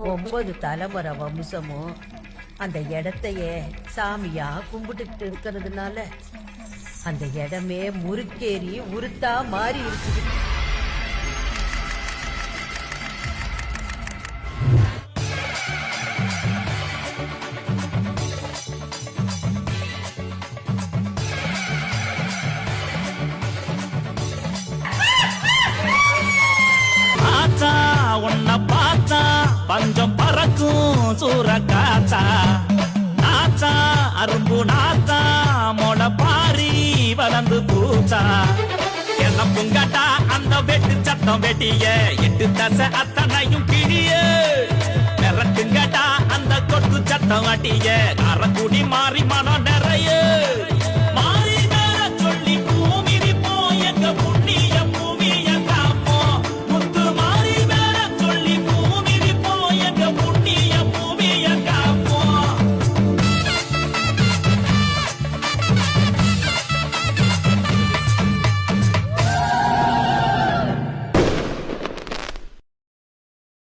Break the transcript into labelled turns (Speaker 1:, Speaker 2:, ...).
Speaker 1: 9 தலைமுறை வம்சமும் அந்த இடத்தையே சாமியா கும்பிட்டுக்கிட்டு இருக்கிறதுனால அந்த இடமே முறுக்கேறி உருத்தா மாறி இருக்குது.
Speaker 2: உன்னை பார்த்தா பஞ்சம் பறக்கும் சூற காத்தா நாத்தா அரும்பு நாத்தா மொட பாரி வளர்ந்து பூத்தா என்ன புங்கட்டா அந்த வெட்டு சத்தம் வெட்டிய 8 தசை அத்தனையும் கிழிய மிரட்டுங்கட்டா அந்த கொட்டு சத்தம் வட்டிய அறக்குடி மாறி மனம்